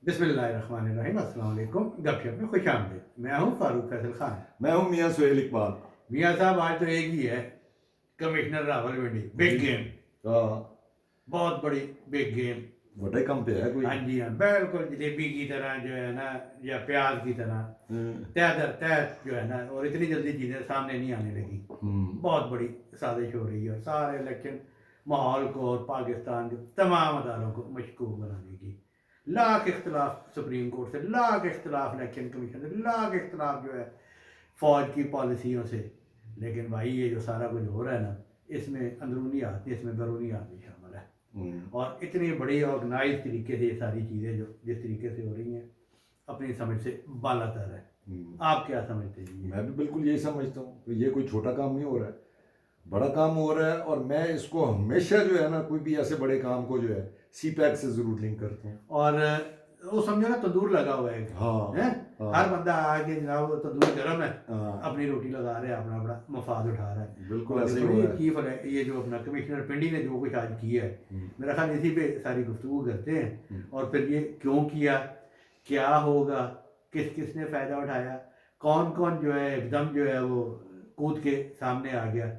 बिस्मिल्लाहिर्रहमानिर्रहीम, अस्सलाम वालेकुम। गपशप में खुश आमदीद। मैं हूँ फारूक फैसल खान। मैं हूँ मियाँ सुहेल इकबाल। मियाँ साहब, आज तो एक ही है, कमिश्नर रावलपिंडी। जी। बिग गेम, हाँ। बहुत बड़ी बिग गेम। बड़ा ही कम पे है कोई। हाँ जी हाँ, बिल्कुल जलेबी की तरह जो है ना, या प्याज की तरह हम्म। तय दर तय जो है ना, और इतनी जल्दी चीज़ें सामने नहीं आने लगी। बहुत बड़ी साजिश हो रही है, और सारे इलेक्शन माहौल को और पाकिस्तान के तमाम अदारों को मशकूक बनाने की। लाख इख्तलाफ सुप्रीम कोर्ट से, लाख इख्तलाफ इलेक्शन कमीशन से, लाख इख्तलाफ जो है फ़ौज की पॉलिसियों से। लेकिन भाई ये जो सारा कुछ हो रहा है ना, इसमें अंदरूनी हाथ नहीं, इसमें बैरूनी हाथ भी शामिल है। और इतनी बड़ी ऑर्गेनाइज तरीके से ये सारी चीज़ें जो जिस तरीके से हो रही हैं, अपनी समझ से बालातर है। आप क्या समझते हैं ये? मैं भी बिल्कुल यही समझता हूँ कि ये कोई छोटा काम नहीं हो रहा है, बड़ा काम हो रहा है। और मैं इसको हमेशा जो है ना, कोई भी ऐसे बड़े काम को जो है सी पैक से जरूर लिंक करता हूँ। और वो समझो ना, तंदूर लगा हुआ है। हाँ। हैं? हाँ। हर बंदा आके जनाब वो तंदूर गर्म है, हाँ। अपनी रोटी लगा रहा है, अपना अपना मफाद उठा रहा है। बिल्कुल और ऐसे ही देखो हो ये रहा है। चीफ है, ये जो अपना कमिश्नर पिंडी ने जो कुछ आज किया है, मेरा ख्याल इसी पे सारी गुफ्तगू करते हैं। और फिर ये क्यों किया, क्या होगा, किस किस ने फ़ायदा उठाया, कौन कौन जो है एकदम जो है वो कूद के सामने आ गया।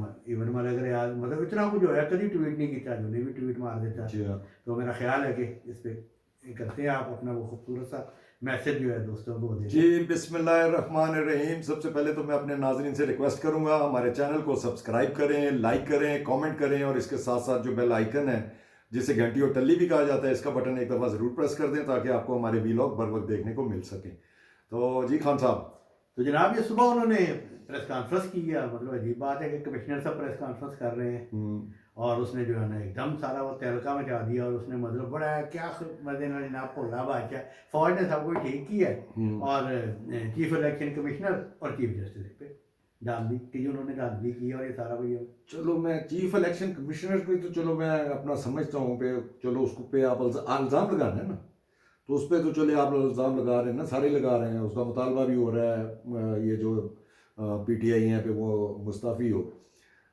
इवन मतलब अगर यार मतलब इतना कुछ जो है कभी ट्वीट नहीं किया, जो भी ट्वीट मार देता। जी हाँ। तो मेरा ख्याल है कि इस पे करते हैं आप अपना वो खूबसूरत सा मैसेज जो है दोस्तों को दे जी दें। बिस्मिल्लाहिर्रहमानिर्रहीम। सबसे पहले तो मैं अपने नाज़रीन से रिक्वेस्ट करूंगा, हमारे चैनल को सब्सक्राइब करें, लाइक करें, कमेंट करें, और इसके साथ साथ जो बेल आइकन है जिसे घंटी और टल्ली भी कहा जाता है, इसका बटन एक दफ़ा ज़रूर प्रेस कर दें ताकि आपको हमारे वीलॉग बर वक्त देखने को मिल सके। तो जी खान साहब। तो जनाब ये सुबह उन्होंने प्रेस कॉन्फ्रेंस की है। मतलब अजीब बात है कि कमिश्नर साहब प्रेस कॉन्फ्रेंस कर रहे हैं, और उसने जो है ना एकदम सारा वो तहलका मचा दिया। और उसने मतलब बड़ा क्या मदे जनाब भोला बादशाह, फौज ने सब कुछ ठीक किया है, और चीफ इलेक्शन कमिश्नर और चीफ जस्टिस पे डाल दी कि उन्होंने धांधली की और ये सारा कुछ। चलो मैं चीफ इलेक्शन कमिश्नर को तो चलो मैं अपना समझता हूँ पे, चलो उसको पे आप इल्ज़ाम लगाना है ना, तो उस पर तो चले आप इल्ज़ाम लगा रहे हैं ना, सारे लगा रहे हैं, उसका मुतालबा भी हो रहा है ये जो पीटीआई हैं पे वो मुस्ताफ़ी हो।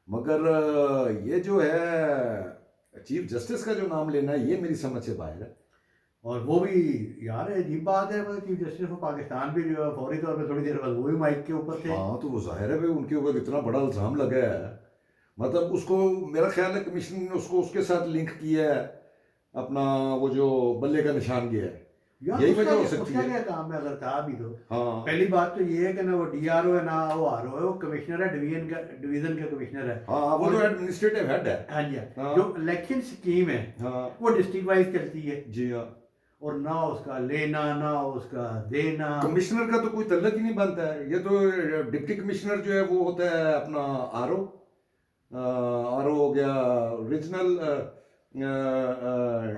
मगर ये जो है चीफ जस्टिस का जो नाम लेना है, ये मेरी समझ से बाहर है। और वो भी यार अजीब बात है, मतलब चीफ जस्टिस ऑफ पाकिस्तान भी जो है फौरी तौर पे थोड़ी देर बाद वो भी माइक के ऊपर थे। हाँ तो वो जाहिर है भाई, उनके ऊपर इतना बड़ा इल्ज़ाम लगा है, मतलब उसको मेरा ख्याल है कमीशन ने उसको उसके साथ लिंक किया है, अपना वो जो बल्ले का निशान गया है, यार यही उसका वजह हो क्या सकती उसका है। क्या काम है, अगर था भी तो। हाँ। पहली बात तो ये है कि ना वो डीआरओ है, ना वो आरओ है, वो कमिश्नर है, डिवीजन का कमिश्नर है। हाँ वो और तो जो एडमिनिस्ट्रेटिव हेड है। हाँ जी हाँ। जो इलेक्शन स्कीम है हाँ। वो डिस्ट्रिक्ट वाइज चलती है, जी हाँ। और ना उसका लेना ना उसका देना। कमिश्नर का तो कोई तल्लक ही नहीं बनता है, ये तो डिप्टी कमिश्नर जो है वो होता है अपना आरओ। आरओ हो गया रीजनल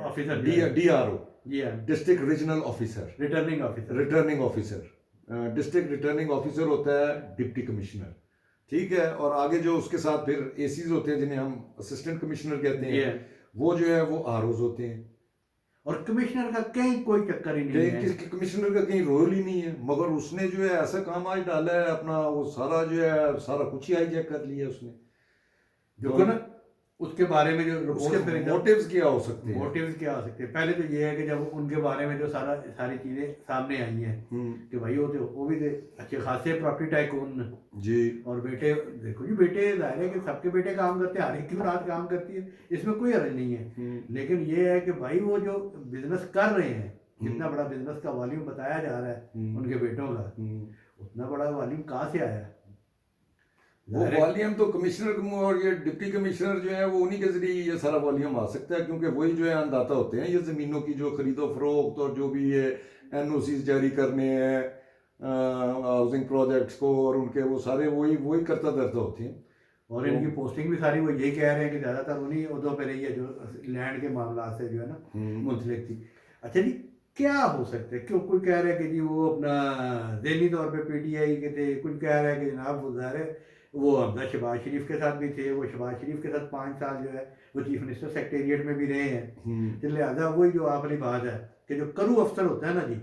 ऑफिसर जो डी है, डी आर ओ, जी हाँ, district regional officer, returning officer. Returning officer. District returning officer होता है डिप्टी कमिश्नर, ठीक है। और आगे जो उसके साथ फिर एसीज होते हैं जिन्हें हम असिस्टेंट कमिश्नर कहते जी हैं, है। वो जो है वो आरओज होते हैं। और कमिश्नर का कहीं कोई चक्कर ही नहीं कहीं है। किसी कमिश्नर का कहीं रोल ही नहीं है, मगर उसने जो है ऐसा काम आज डाला है अपना, वो सारा जो है सारा कुछ ही हाईजैक कर लिया उसने। देखो तो ना, उसके बारे में जो उसके रिपोर्ट फिर मोटिव्स क्या हो सकते हैं? मोटिव्स क्या हो सकते हैं। पहले तो ये है कि जब उनके बारे में जो सारी चीज़ें सामने आई हैं कि भाई वो भी थे अच्छे खासे प्रॉपर्टी टाइकून। जी। और बेटे, देखो जी, बेटे जाहिर है कि सबके बेटे काम करते हैं, हर एक की औलाद काम करती है, इसमें कोई हर्ज नहीं है। लेकिन ये है कि भाई वो जो बिजनेस कर रहे हैं, जितना बड़ा बिजनेस का वॉल्यूम बताया जा रहा है उनके बेटों का, उतना बड़ा वॉल्यूम कहाँ से आया? वो वॉल्यूम तो कमिश्नर और ये डिप्टी कमिश्नर जो है वो उन्हीं के जरिए ये सारा वॉल्यूम आ सकता है, क्योंकि वही जो है अंदाता होते हैं ये ज़मीनों की जो खरीदो फरोख्त और जो भी ये एनओसीज जारी करने हैं हाउसिंग प्रोजेक्ट्स को, और उनके वो सारे वही वही करता धरता होते हैं। और इनकी पोस्टिंग भी सारी वो यही कह रहे हैं कि ज़्यादातर उन्हीं उहदों पर रही है जो लैंड के मामला से जो है ना मुंसलिक थी। अच्छा जी, क्या हो सकता है? क्यों कोई कह रहा है कि जी वो अपना ज़हनी तौर पे पीटीआई के थे, कोई कह रहा है कि जनाब वो ज़ाहिर है वो अपना शहबाज शरीफ के साथ भी थे, वो शहबाज शरीफ के साथ 5 साल जो है वो चीफ मिनिस्टर सेक्रेटेरिएट में भी रहे हैं। तो लिहाजा वही जो आपने बात है कि जो करू अफसर होता है ना जी,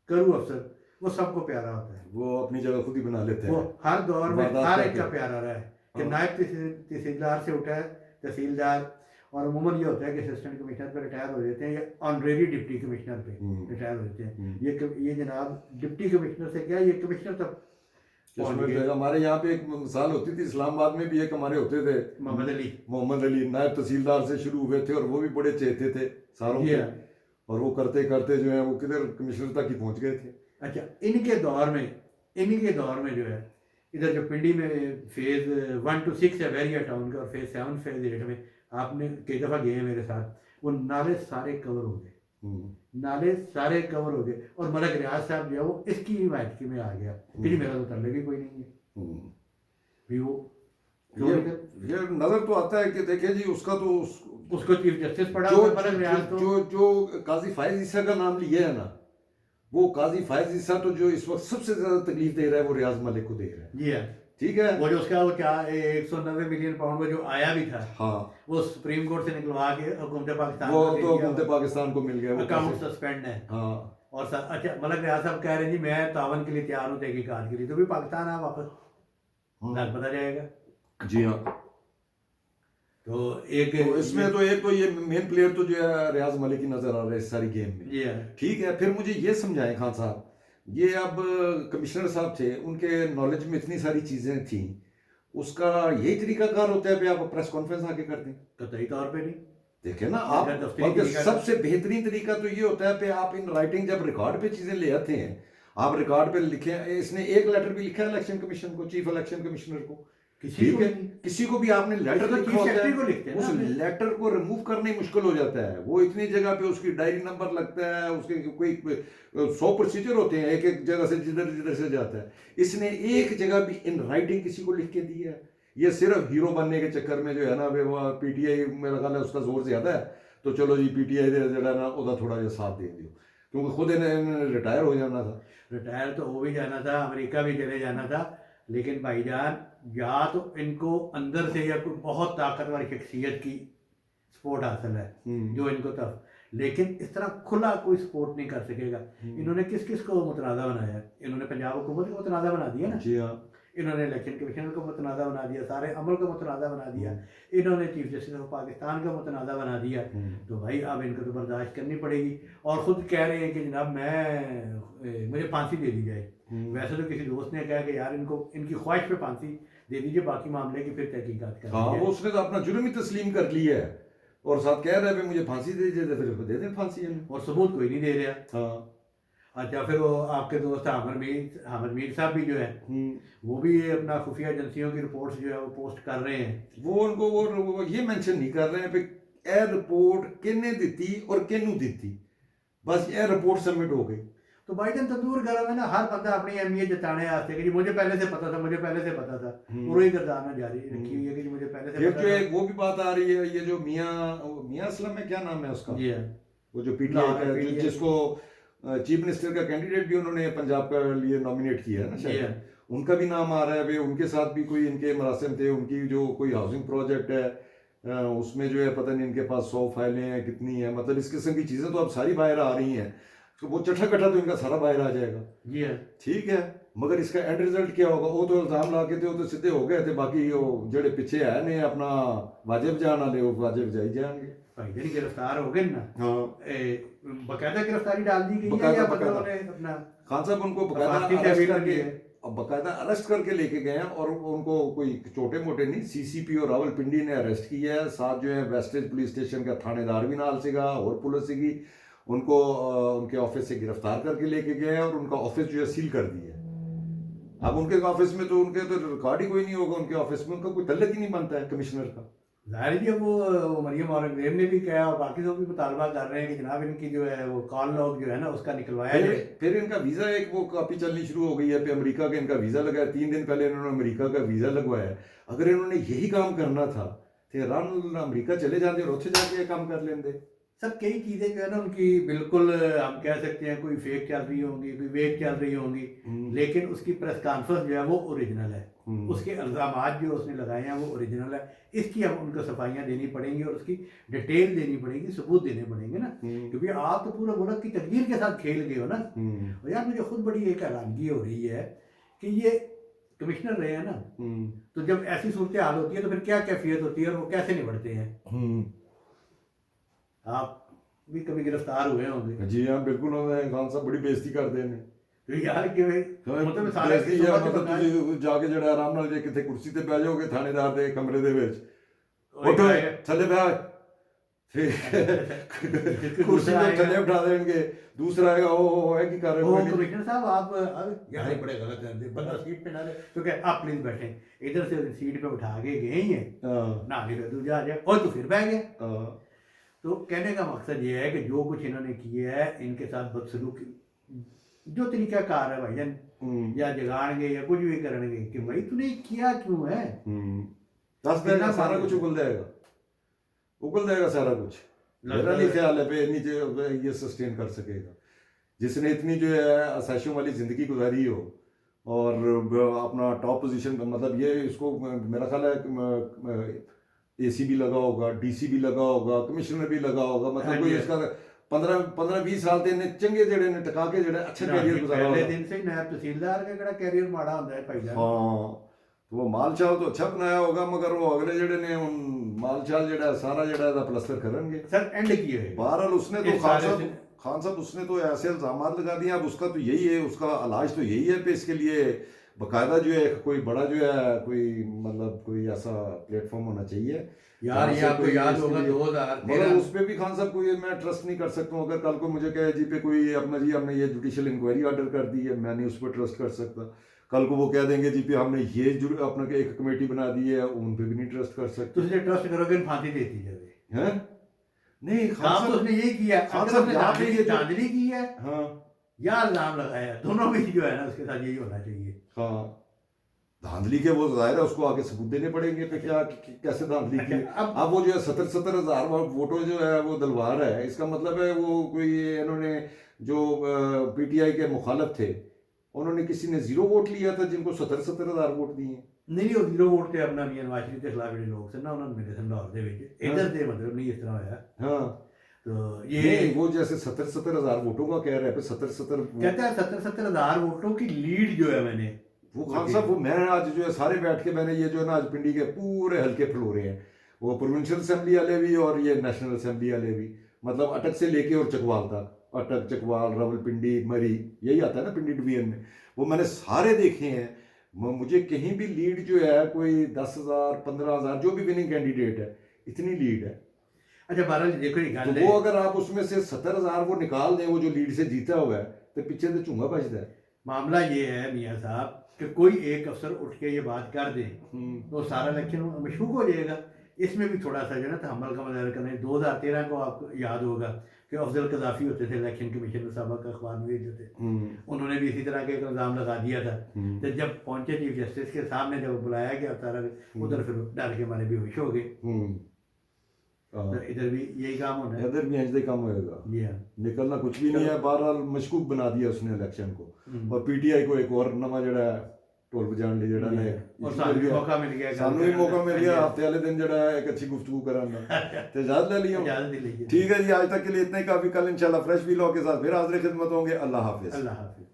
करू अफसर वो सबको प्यारा होता है, वो अपनी जगह खुद ही बना लेते हैं, वो हर दौर में वारदात हर एक करके। का प्यारा रहा है कि हाँ। नायब तहसीलदार से उठा है तहसीलदार, और अमूमन ये होता है कि असिस्टेंट कमिश्नर पे रिटायर हो जाते हैं या ऑनरेरी डिप्टी कमिश्नर पे रिटायर हो जाते हैं। ये जनाब डिप्टी कमिश्नर से क्या, ये कमिश्नर तक पहुंच इसमें गए। तो हमारे यहाँ पे एक मिसाल होती थी, इस्लामाबाद में भी एक हमारे होते थे मोहम्मद अली, नायब तहसीलदार से शुरू हुए थे और वो भी बड़े चहेते थे सारों के, और वो करते करते जो है वो किधर कमिश्नर तक ही पहुंच गए थे। अच्छा, इन्हीं के दौर में जो है इधर जो पिंडी में फेज़ 1 to 6 है वेरिया टाउन का, और फेज़ 7 फेज़ 8 में आपने कई दफ़ा गए हैं मेरे साथ, वो नाले सारे कवर हो गए, नाले सारे कवर हो गए। और मलक रियाज साहब जो है वो इसकी हिमायत में आ गया कि जी मेरा तो तल्ले भी कोई नहीं है भी वो ये नजर तो आता है कि देखिए जी उसका तो उसको चीफ जस्टिस पड़ा जो मलक रियाज तो जो काजी फायज ईसा का नाम लिया है ना, वो काजी फायज ईसा तो जो इस वक्त सबसे ज्यादा तकलीफ दे रहा है वो रियाज मलिक को दे रहा है। जी हाँ, ठीक है, वो जो उसका वो क्या 190 मिलियन पाउंड में जो आया भी था, हाँ, वो सुप्रीम कोर्ट से निकलवा के हुकूमत पाकिस्तान वो तो हुकूमत पाकिस्तान को मिल गया, वो अकाउंट सस्पेंड है। हाँ, और अच्छा मलक रियाज साहब कह रहे हैं जी मैं तावन के लिए तैयार हूँ तहकीकात के लिए, तो भी पाकिस्तान आ वापस लग पता जाएगा। जी हाँ, तो एक तो इसमें तो एक तो ये मेन प्लेयर तो जो है रियाज मलिक ही नजर आ रहा है इस सारी गेम में। जी हाँ, ठीक है, फिर मुझे ये समझाएं खान साहब, ये अब कमिश्नर साहब थे, उनके नॉलेज में इतनी सारी चीजें थी, उसका यही तरीकाकार होता है कि आप प्रेस कॉन्फ्रेंस आके कर दें? कतई तौर पे नहीं। देखे ना आप, बल्कि सबसे बेहतरीन तरीका तो ये होता है कि आप इन राइटिंग जब रिकॉर्ड पे चीजें ले आते हैं, आप रिकॉर्ड पे लिखे, इसने एक लेटर भी लिखा है इलेक्शन कमीशन को, चीफ इलेक्शन कमिश्नर को, ठीक है, किसी को भी आपने लेटर लिखा होता है, उस लेटर को रिमूव करना ही मुश्किल हो जाता है। वो इतनी जगह पे उसकी डायरी नंबर लगता है, उसके कोई 100 प्रोसीजर होते हैं एक एक जगह से जिधर जिधर से जाता है। इसने एक जगह भी इन राइटिंग किसी को लिख के दी है? ये सिर्फ हीरो बनने के चक्कर में जो है ना वो पीटीआई मेरा ख्याल है उसका जोर ज्यादा है, तो चलो जी पीटीआई दे जरा ना उदा थोड़ा जा साथ दे दियो, क्योंकि खुद इन्हें रिटायर हो जाना था। रिटायर तो हो भी जाना था, अमेरिका भी चले जाना था, लेकिन भाईजान या तो इनको अंदर से या कोई बहुत ताकतवर शख्सियत की सपोर्ट हासिल है जो इनको तब, लेकिन इस तरह खुला कोई सपोर्ट नहीं कर सकेगा। इन्होंने किस किस को मुतनाज़ा बनाया? इन्होंने पंजाब हुकूमत को मुतनाज़ा बना दिया ना, जी हाँ, इन्होंने इलेक्शन कमीशनर को मुतनाज़ा बना दिया, सारे अमल को मुतनाज़ा बना दिया, इन्होंने चीफ जस्टिस ऑफ पाकिस्तान को मुतनाज़ा बना दिया। तो भाई अब इनको तो बर्दाश्त करनी पड़ेगी। और ख़ुद कह रहे हैं कि जनाब मुझे फांसी दे दी जाए। वैसे तो किसी दोस्त ने कहा कि यार इनको इनकी ख्वाहिश पे फांसी दे दीजिए, बाकी मामले की फिर तहकीकात कर। हाँ, वो उसने तो अपना जुर्म ही तस्लीम कर लिया है और साथ कह रहा है मुझे फांसी दे दीजिए, फिर दे दें फांसी, और सबूत कोई नहीं दे रहा। हाँ, अच्छा, फिर वो आपके दोस्त हामिद मीर साहब भी जो है वो भी अपना खुफिया एजेंसियों की रिपोर्ट्स जो है वो पोस्ट कर रहे हैं। वो उनको वो ये मेंशन नहीं कर रहे हैं कि ए रिपोर्ट किन्ने दी और किन्नू दी, बस ये रिपोर्ट सबमिट हो गई। तो भाईजान तंदूर गर्म है ना, हर बंदा अपनी अहमियत जताने आते कि जी मुझे पहले से पता था, मुझे पहले से पता था, पूरी किरदार में जारी रखी हुई है कि जी मुझे पहले से पता था। एक वो भी बात आ रही है, ये जो मियां असलम है, क्या नाम है उसका, जी है, वो जो पीटीआई का जिसको चीफ मिनिस्टर का कैंडिडेट भी उन्होंने पंजाब का लिए नॉमिनेट किया है ना शायद, उनका भी नाम आ रहा है। वे उनके साथ भी कोई इनके मरासिम थे, उनकी जो कोई हाउसिंग प्रोजेक्ट है उसमें जो है पता नहीं इनके पास 100 फाइलें हैं कितनी है, मतलब इस किस्म की चीज़ें तो अब सारी बाहर आ रही हैं, तो वो चट्ठा कट्ठा तो इनका सारा बाहर आ जाएगा। जी है, ठीक है, मगर इसका एंड रिजल्ट क्या होगा? वो तो इल्जाम ला के थे, वो तो सीधे हो गए थे, बाकी वो जड़े पीछे है ने अपना वाजिब जान वाले वो वाजिब जाई जाएंगे। भाईजान गिरफ्तार हो गए ना, हाँ, बकायदा गिरफ्तारी डाल दी गई है या मतलब अपना खान साहब उनको बकायदा अरेस्ट करके लेके गए हैं, और उनको कोई छोटे मोटे नहीं, सीसीपी और रावलपिंडी ने अरेस्ट किया है, साथ जो है वेस्टेज पुलिस स्टेशन का थानेदार भी नाल सीगा और पुलिस सीगी, उनको उनके ऑफिस से गिरफ्तार करके लेके गए हैं और उनका ऑफिस जो है सील कर दिया है। अब उनके ऑफिस में तो उनके तो रिकॉर्ड ही कोई नहीं होगा, उनके ऑफिस में उनका कोई तल्लक ही नहीं बनता है कमिश्नर का। जाहिर है वो मरियम औरंगजेब ने भी कहा और बाकी सब भी मुतालबा कर रहे हैं कि जनाब इनकी जो है वो कॉल लॉग जो है ना उसका निकलवाया जाए। फिर इनका वीज़ा एक वो कॉपी चलनी शुरू हो गई है, पे अमेरिका का इनका वीज़ा लगा है, 3 दिन पहले इन्होंने अमेरिका का वीज़ा लगवाया है। अगर इन्होंने यही काम करना था तो आराम अमेरिका चले जाते और उत्थे जाके काम कर लेंगे। सब कई चीज़ें जो है ना उनकी बिल्कुल हम कह सकते हैं कोई फेक चल रही होंगी, कोई वेक चल रही होंगी, लेकिन उसकी प्रेस कॉन्फ्रेंस जो है वो ओरिजिनल है, उसके इल्ज़ामात जो उसने लगाए हैं वो ओरिजिनल है। इसकी अब उनको सफाइयाँ देनी पड़ेंगी और उसकी डिटेल देनी पड़ेगी, सबूत देने पड़ेंगे ना, क्योंकि आप तो पूरा मुल्क की तकदीर के साथ खेल गए हो ना। और यार मुझे खुद बड़ी एक हैरानगी हो रही है कि ये कमिश्नर रहे हैं ना, तो जब ऐसी सूरत हाल होती है तो फिर क्या कैफियत होती है और वो कैसे निपटते हैं? आप भी कभी गिरफ्तार हुए होंगे जी हाँ बिल्कुल उन्होंने खान साहब बड़ी बेइज्जती करते हैं तो यार कि मतलब सारे बेइज्जती है मतलब ਤੁਸੀਂ ਜਾ ਕੇ ਜਿਹੜਾ ਆਰਾਮ ਨਾਲ ਜੇ ਕਿਤੇ ਕੁਰਸੀ ਤੇ ਬਹਿ ਜਾਓਗੇ ਥਾਣੇਦਾਰ ਦੇ ਕਮਰੇ ਦੇ ਵਿੱਚ ਉੱਠੋ ਥੱਲੇ ਬਹਿ फिर कुर्सी पे थल्ले उठा देंगे दूसरा आएगा ओ है की कर रहे हो कमिश्नर साहब आप यार बड़े गलत करते बंदा सीट पे ना रहे तो क्या आप प्लीज बैठे इधर से सीट पे उठा के गए ही है ना ले दूजा आ जाए और तो फिर बैठ गया तो कहने का मकसद ये है कि जो कुछ इन्होंने किया है इनके साथ बदसलूकी जो तरीका कार है भाईजान या जगाएंगे या कुछ भी करेंगे कि भाई तूने किया क्यों है 10 दिन का सारा कुछ उगल जाएगा सारा कुछ मेरा नहीं ख्याल है पे नीचे ये सस्टेन कर सकेगा जिसने इतनी जो है आसाइशों वाली जिंदगी गुजारी हो और अपना टॉप पोजीशन मतलब ये इसको मेरा ख्याल है एसी भी लगा होगा डीसी भी लगा होगा कमिश्नर भी लगा होगा मतलब कोई इसका 15-20 साल ਤੇ ਇਹਨੇ ਚੰਗੇ ਜਿਹੜੇ ਨੇ ਟਿਕਾ ਕੇ ਜਿਹੜਾ ਅੱਛਾ ਕੈਰੀਅਰ ਗੁਜ਼ਾਰਾ पहले दिन से ही नायब तहसीलदार का ਕਿਹੜਾ ਕੈਰੀਅਰ ਮਾੜਾ ਹੁੰਦਾ ਹੈ ਭਾਈ ਜਾਨ हाँ तो वो माल चाल तो अच्छा बनाया होगा मगर वो अगले जड़े ने माल चाल जड़ा सारा जड़ा दा प्लस्तर करेंगे सर एंड की है बहरहाल उसने तो खान साहब उसने तो ऐसे इल्जाम लगा दिए अब उसका तो यही है उसका इलाज तो यही है कि इसके लिए बाकायदा जो है कोई बड़ा जो है कोई मतलब कोई ऐसा प्लेटफॉर्म होना चाहिए यार ये आपको याद होगा 2013 मगर उस पर भी खान साहब को ये मैं ट्रस्ट नहीं कर सकता हूँ अगर कल को मुझे कहे जी पे कोई अपना जी हमने ये जुडिशियल इंक्वायरी ऑर्डर कर दी है मैं नहीं उस पर ट्रस्ट कर सकता कल को वो कह देंगे जी पे हमने ये अपना एक कमेटी बना दी है उन पे भी नहीं ट्रस्ट कर सकते तो उसने ट्रस्ट करोगे फांसी देती जाए हैं नहीं काम तो उसने यही किया खान साहब यहाँ पे ये धांधली की है हाँ या इल्जाम लगाया दोनों में जो है ना उसके साथ यही होना चाहिए हाँ धांधली के वो जाहिर है उसको आगे सबूत देने पड़ेंगे कि क्या कैसे धांधली की अब वो जो है 70 हजार वोटों जो है वो दलवार है इसका मतलब है वो कोई इन्होंने जो पीटीआई के मुखालिफ थे उन्होंने किसी ने 0 वोट लिया था जिनको 70 हजार वोट दिए नहीं ਉਹ 0 ਵੋਟ ਤੇ ਆਪਣਾ ਮੀਆਂ ਨਵਾਜ਼ ਸ਼ਰੀਫ ਦੇ ਖਿਲਾਫ ਜਿਹੜੇ ਲੋਕ ਸਨ ਨਾ ਉਹਨਾਂ ਨੂੰ ਮਿਲੇ ਸਨ ਲਾਹੌਰ ਦੇ ਵਿੱਚ ਇਧਰ ਦੇ मतलब नहीं इस तरह होया हाँ तो ये वो जैसे 70 हजार वोटों का कह रहे हैं 70 कहता है 70 हजार वोटों की लीड जो है मैंने वो खान साहब वो मैं आज जो है सारे बैठ के मैंने ये जो है ना आज पिंडी के पूरे हल्के फ्लोरे हैं वो प्रोविंशियल असेंबली वाले भी और ये नेशनल असेंबली वाले भी मतलब अटक से लेके और चकवाल तक अटक चकवाल रावलपिंडी मरी यही आता है ना पिंडी डिवीजन में वो मैंने सारे देखे हैं मुझे कहीं भी लीड जो है कोई 10,000 15,000 जो भी विनिंग कैंडिडेट है इतनी लीड है अच्छा बहरहाल देखो ये तो वो अगर आप उसमें से 70,000 वो निकाल दें वो जो लीड से जीता हुआ है तो पीछे तो चूंगा बचता है मामला ये है मियाँ साहब कि कोई एक अफसर उठ के ये बात कर दे तो सारा इलेक्शन मशकूक हो जाएगा इसमें भी थोड़ा सा जो है ना तहम्मुल का मुजाहरा करना है 2013 को आपको याद होगा कि अफजल कज़ाफ़ी होते थे इलेक्शन कमीशन में सबक अखबार में जो थे उन्होंने भी इसी तरह का एक इल्ज़ाम लगा दिया था तो जब पहुंचे चीफ जस्टिस के सामने जब बुलाया गया सारा उधर फिर डर के मारे बेहोश हो गए तो इधर भी यही काम होना है इधर भी ऐसे काम होएगा निकलना कुछ भी नहीं है बहरहाल मशकूक बना दिया उसने इलेक्शन को और पीटीआई को एक और नवा जड़ा ढोल बजाने ਲਈ ਜਿਹੜਾ ਨੇ और सानू भी मौका मिल गया ਸਾਨੂੰ ਵੀ ਮੌਕਾ ਮਿਲ ਗਿਆ ਹਫਤੇ ਵਾਲੇ ਦਿਨ ਜਿਹੜਾ ਇੱਕ ਅੱਛੀ ਗੁਫ਼ਤਗੂ ਕਰਨ ਦਾ ਤੇ ਇਜਾਜ਼ਤ ले लिया इजाजत ले लीजिए ठीक है जी आज तक के लिए इतना ही काफी कल इंशाल्लाह फ्रेश वीलॉग के साथ फिर हाजिर खिदमत होंगे अल्लाह हाफिज अल्लाह हाफिज